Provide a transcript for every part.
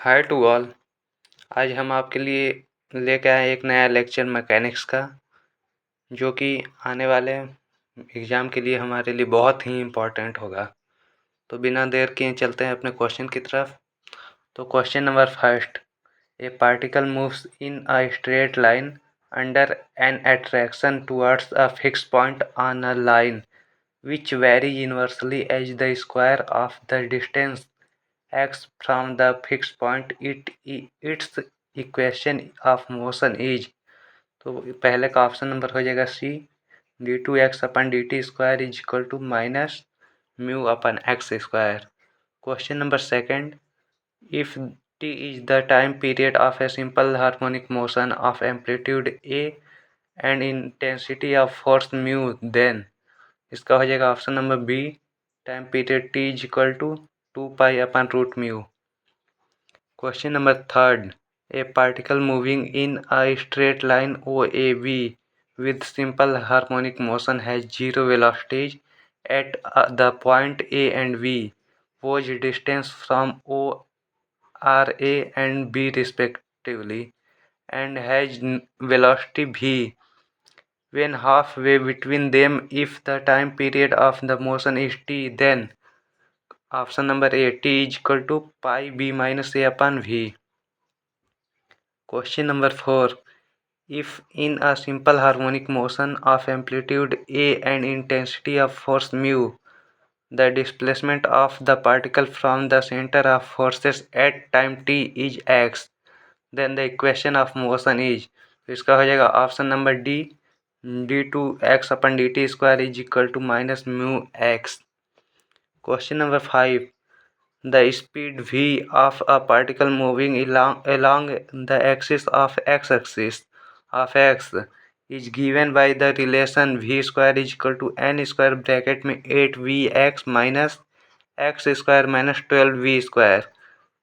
Hi to all. आज हम आपके लिए लेके आए एक नया लेक्चर मैकेनिक्स का, जो कि आने वाले एग्ज़ाम के लिए हमारे लिए बहुत ही इम्पोर्टेंट होगा। तो बिना देर किए चलते हैं अपने क्वेश्चन की तरफ। तो question number first, A particle moves in a straight line under N attraction towards a fix point on a line which vary inversely as the square of the distance x from the fixed point. Its equation of motion is। तो पहले का option number हो जाएगा C, d2x/dt² is equal to minus μ/x²। Question number second, if t is the time period of a simple harmonic motion of amplitude a and intensity of force mu, then इसका हो जाएगा option number B, time period T is equal to 2π/√μ। Question number third, a particle moving in a straight line O A B with simple harmonic motion has zero velocities at the point A and B, whose distance from O are A and B respectively, and has velocity v when halfway between them. If the time period of the motion is t, then option number A, t is equal to pi b minus a/v। Question number 4, if in a simple harmonic motion of amplitude a and intensity of force mu, the displacement of the particle from the center of forces at time t is x, then the equation of motion is। तो इसका हो जाएगा option number D, d2x/dt² is equal to minus mu x. Question number 5, the speed v of a particle moving along the axis of x-axis of x is given by the relation v² is equal to n² bracket में 8vx minus x² minus 12v²।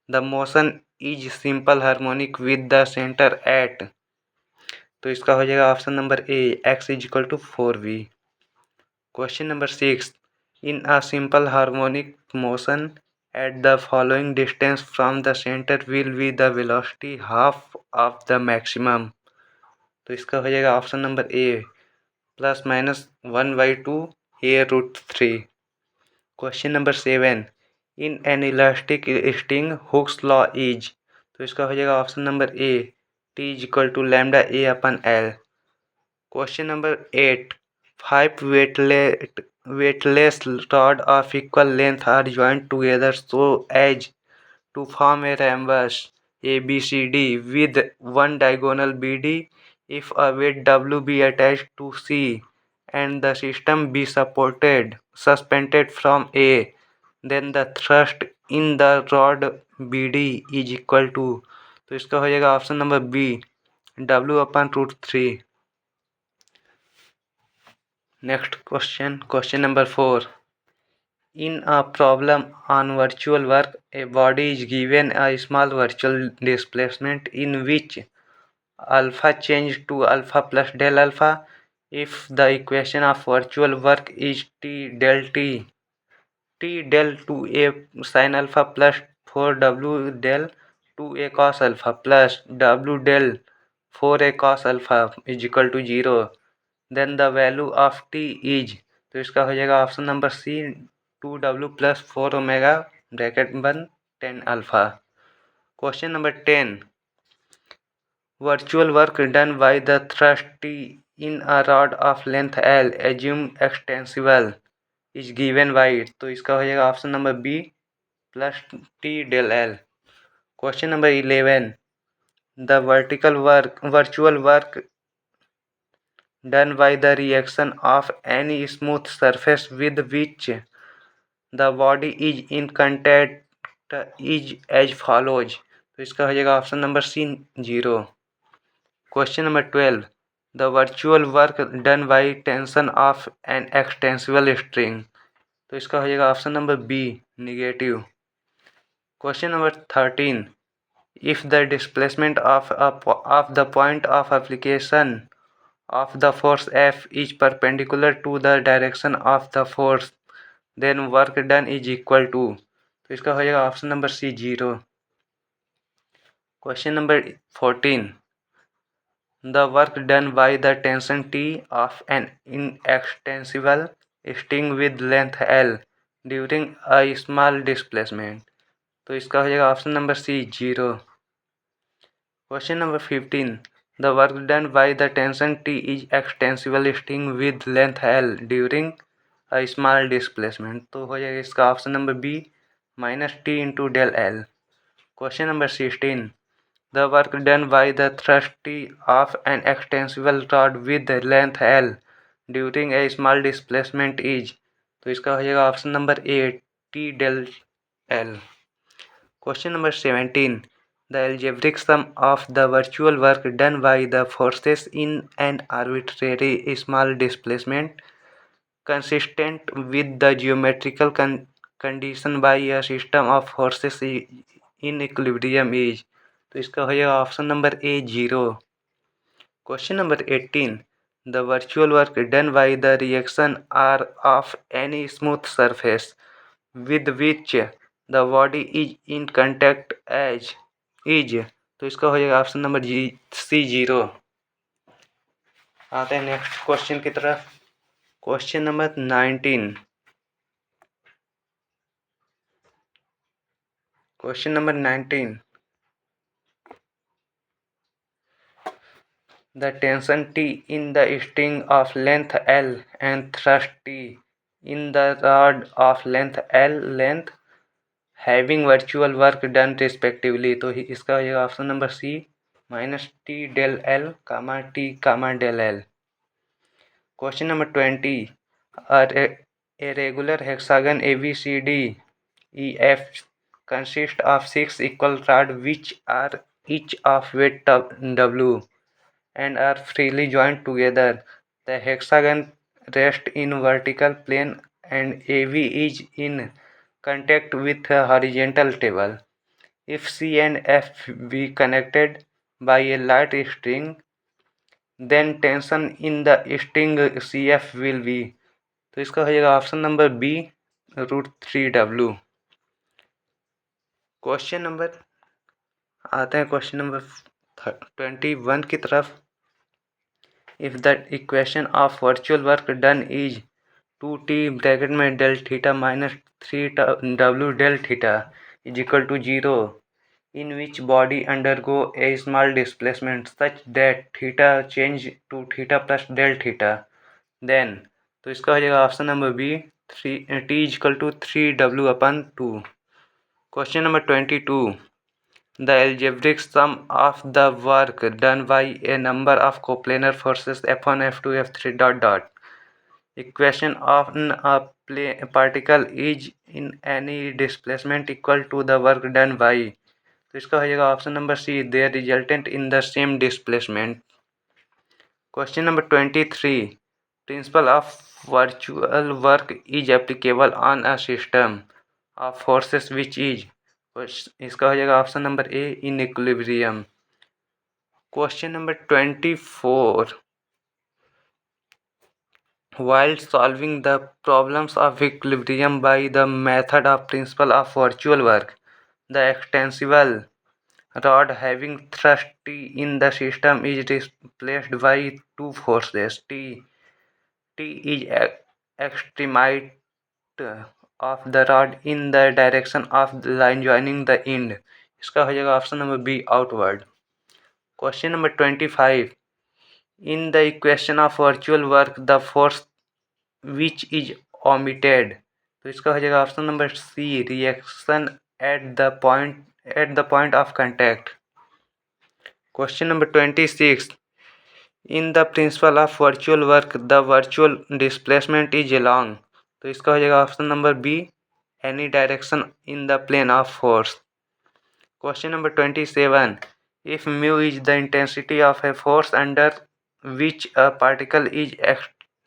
The motion is simple harmonic with the center at। तो इसका हो जाएगा option number A, x is equal to 4v। Question number 6, in a simple harmonic motion at the following distance from the center will be the velocity half of the maximum। तो इसका हो जाएगा option number A, ±1/2 a√3। Question number 7, in an elastic string Hooke's law is. तो इसका हो जाएगा option number A, T is equal to λ/a/L। Question number 8, 5 weightless rods of equal length are joined together so as to form a rhombus ABCD with one diagonal BD. If a weight W be attached to C and the system be suspended from A, then the thrust in the rod BD is equal to। तो इसका हो जाएगा option number B, W/√3। Next question, question number 4, in a problem on virtual work, a body is given a small virtual displacement in which alpha change to alpha plus del alpha. If the equation of virtual work is t del t, t del 2a sin alpha plus 4w del 2a cos alpha plus w del 4a cos alpha is equal to 0, then the value of t is। तो इसका हो जाएगा option number C, 2w plus 4ω bracket बंद 10 alpha. Question number 10, virtual work done by the thrust T in a rod of length L assume extensible is given by। तो इसका हो जाएगा option number B, plus T del L. Question number 11, the virtual work done by the reaction of any smooth surface with which the body is in contact is as follows। तो इसका हो जाएगा option number C, 0। Question number 12, the virtual work done by tension of an extensible string। तो इसका हो जाएगा option number B, negative. Question number 13, if the displacement of the point of application of the force F is perpendicular to the direction of the force, then work done is equal to। तो इसका हो जाएगा option number C, 0। Question number 14. The work done by the tension T of an inextensible string with length L during a small displacement. तो इसका हो जाएगा option number C 0. Question number 15. The work done by the tension T is extensible string with length L during a small displacement. तो हो जाएगा इसका option number B -T into del L. Question number 16. The work done by the thrust T of an extensible rod with length L during a small displacement is. तो इसका हो जाएगा option number A T del L. Question number 17. The algebraic sum of the virtual work done by the forces in an arbitrary small displacement consistent with the geometrical condition by a system of forces in equilibrium is. तो इसका हो जाएगा option number A 0. Question number 18. The virtual work done by the reaction R of any smooth surface with which the body is in contact as is. तो इसका हो जाएगा option number C 0. आते हैं नेक्स्ट क्वेश्चन की तरफ. Question number 19. Question number 19. The tension T in the string of length L and thrust T in the rod of length L length having virtual work done respectively. तो इसका हो जाएगा option number C -T del L, T, del L. Question number 20. A regular hexagon ABCD EF consists of 6 equal rods which are each of weight W and are freely joined together. The hexagon rests in vertical plane and AB is in contact with a horizontal table. If C and F be connected by a light string, then tension in the string CF will be. तो इसका हो जाएगा option number B √3W. Question number आते हैं question number 21 की तरफ. If the equation of virtual work done is 2t bracket में del theta minus 3w del theta is equal to 0, in which body undergo a small displacement such that theta change to theta plus del theta, then. तो इसका हो जाएगा option number B t is equal to 3w/2. Question number 22. The algebraic sum of the work done by a number of coplanar forces F1, F2, F3 dot dot. Equation of a particle is in any displacement equal to the work done by. तो इसका हो जाएगा option number C they resultant in the same displacement. Question number 23. Principle of virtual work is applicable on a system of forces which is. इसका हो जाएगा option number A in equilibrium. Question number 24. While solving the problems of equilibrium by the method of principle of virtual work, the extensible rod having thrust T in the system is replaced by two forces. T is extremity of the rod in the direction of the line joining the end. इसका हो जाएगा option number B outward. Question number 25. In the equation of virtual work the force which is omitted. तो इसका हो जाएगा option number C reaction at the point of contact. Question number 26. In the principle of virtual work the virtual displacement is long. तो इसका हो जाएगा option number B any direction in the plane of force. Question number 27. If mu is the intensity of a force under which a particle is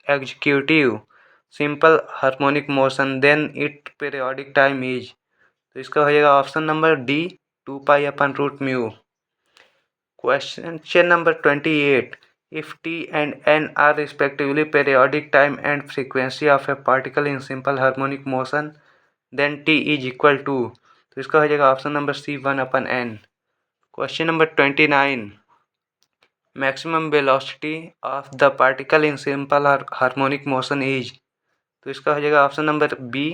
executive simple harmonic motion, then its periodic time is. तो इसका हो जाएगा option number D 2π/√μ. Question number 28. If t and n are respectively periodic time and frequency of a particle in simple harmonic motion, then t is equal to. तो इसका हो जाएगा option number C 1/n. Question number 29, maximum velocity of the particle in simple harmonic motion is. तो इसका हो जाएगा option number B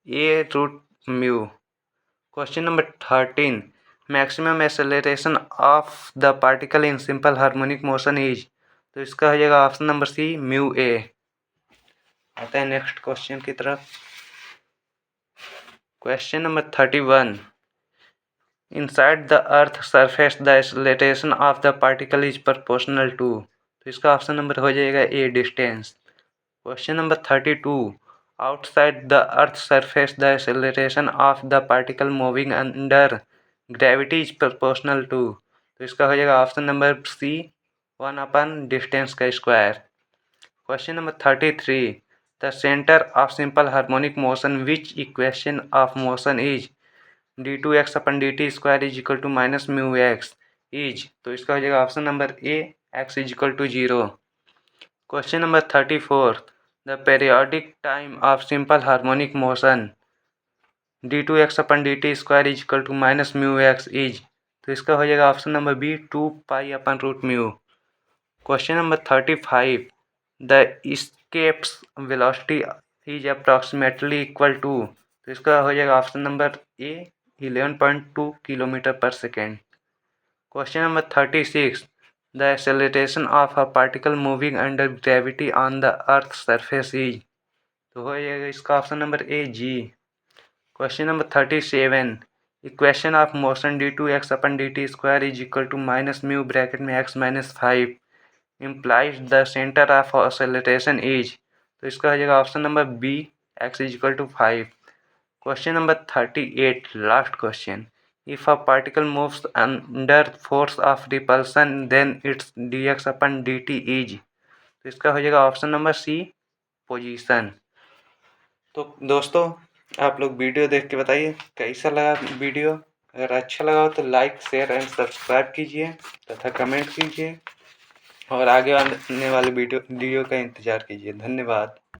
a√μ। Question number 13, maximum acceleration of the particle in simple harmonic motion is. तो इसका हो जाएगा option number सी μ_a। आता है नेक्स्ट क्वेश्चन की तरफ। Question number 31, inside the earth surface the acceleration of the particle is proportional to. तो इसका ऑप्शन नंबर हो जाएगा A distance. Question number 32, outside the earth surface the acceleration of the particle moving under gravity is proportional to. तो इसका हो जाएगा option number C 1/, distance का square. Question number 33, the centre of simple harmonic motion which equation of motion is d2x/dt² is equal to -μx is. तो इसका हो जाएगा option number A x is equal to 0। Question number 34, the periodic time of simple harmonic motion d2x/dt² is equal to -μx is. तो इसका हो जाएगा option number B 2π/√μ। Question number 35, the escapes velocity is approximately equal to. तो इसका हो जाएगा option number A 11.2 kilometre पर second. Question number 36, the acceleration of a particle moving under gravity on the earth surface is. तो हो जाएगा इसका option number A G. Question number 37, equation of motion d2x/dt² is equal to -μ bracket में x - 5 implies the centre of acceleration is. तो इसका हो जाएगा option number B x is equal to 5। Question number 38, last question, if a particle moves under force of repulsion then its dx/dt is. तो इसका हो जाएगा option number सी position. तो दोस्तों आप लोग वीडियो देख के बताइए कैसा लगा वीडियो। अगर अच्छा लगा हो तो लाइक शेयर एंड सब्सक्राइब कीजिए तथा कमेंट कीजिए और आगे आने वाले वीडियो का इंतज़ार कीजिए। धन्यवाद।